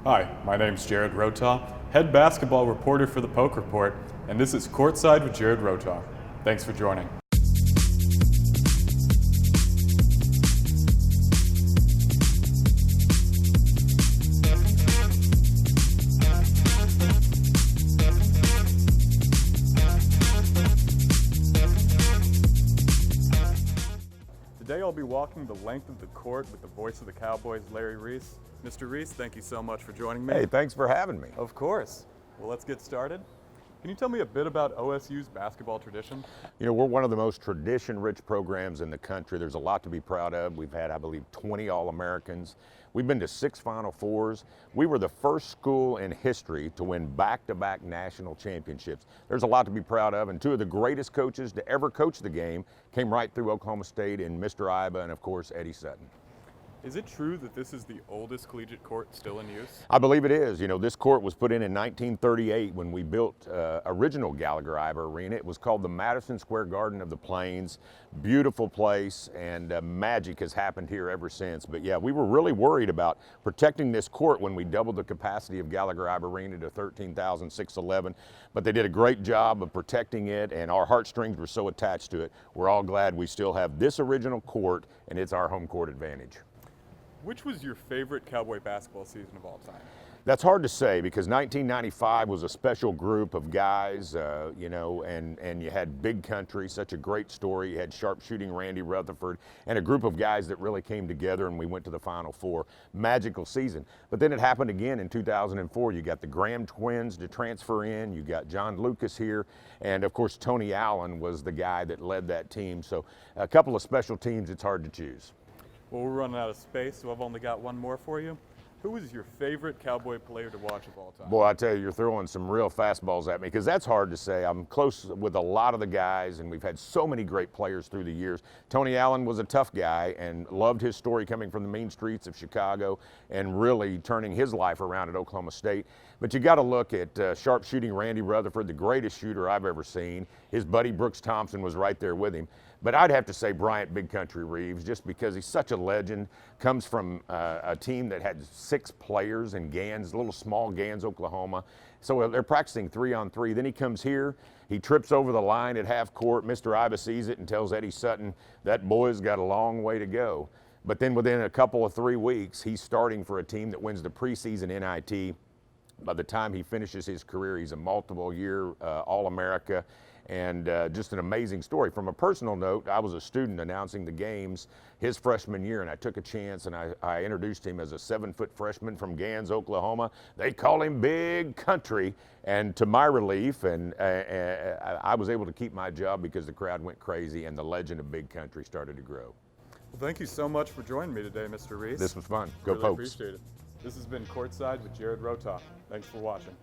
Hi, my name's Jared Rotha, head basketball reporter for the Poke Report, and this is Courtside with Jared Rotha. Thanks for joining. Today I'll be walking the length of the court with the voice of the Cowboys, Larry Reese. Mr. Reese, thank you so much for joining me. Hey, thanks for having me. Of course. Well, let's get started. Can you tell me a bit about OSU's basketball tradition? You know, we're one of the most tradition-rich programs in the country. There's a lot to be proud of. We've had, I believe, 20 All-Americans. We've been to 6 Final Fours. We were the first school in history to win back-to-back national championships. There's a lot to be proud of, and 2 of the greatest coaches to ever coach the game came right through Oklahoma State in Mr. Iba and, of course, Eddie Sutton. Is it true that this is the oldest collegiate court still in use? I believe it is. You know, this court was put in 1938 when we built original Gallagher-Iba Arena. It was called the Madison Square Garden of the Plains. Beautiful place, and magic has happened here ever since. But yeah, we were really worried about protecting this court when we doubled the capacity of Gallagher-Iba Arena to 13,611. But they did a great job of protecting it, and our heartstrings were so attached to it. We're all glad we still have this original court, and it's our home court advantage. Which was your favorite Cowboy basketball season of all time? That's hard to say because 1995 was a special group of guys, you know, and you had Big Country, such a great story. You had sharpshooting Randy Rutherford and a group of guys that really came together, and we went to the Final Four. Magical season. But then it happened again in 2004. You got the Graham twins to transfer in. You got John Lucas here. And, of course, Tony Allen was the guy that led that team. So a couple of special teams, it's hard to choose. Well, we're running out of space, so I've only got one more for you. Who is your favorite Cowboy player to watch of all time? Boy, I tell you, you're throwing some real fastballs at me because that's hard to say. I'm close with a lot of the guys, and we've had so many great players through the years. Tony Allen was a tough guy and loved his story coming from the mean streets of Chicago and really turning his life around at Oklahoma State. But you got to look at sharpshooting Randy Rutherford, the greatest shooter I've ever seen. His buddy Brooks Thompson was right there with him. But I'd have to say Bryant Big Country Reeves, just because he's such a legend, comes from a team that had 6 players in Gans, little small Gans, Oklahoma. So they're practicing 3-on-3. Then he comes here, he trips over the line at half court. Mr. Iba sees it and tells Eddie Sutton, that boy's got a long way to go. But then within a couple of 3 weeks, he's starting for a team that wins the preseason NIT. By the time he finishes his career, he's a multiple-year All-America. And just an amazing story. From a personal note, I was a student announcing the games his freshman year, and I took a chance and I introduced him as a 7-foot freshman from Gans, Oklahoma. They call him Big Country, and to my relief, and I was able to keep my job because the crowd went crazy and the legend of Big Country started to grow. Well, thank you so much for joining me today, Mr. Reese. This was fun. Go really Pokes. Appreciate it. This has been Courtside with Jared Rotha. Thanks for watching.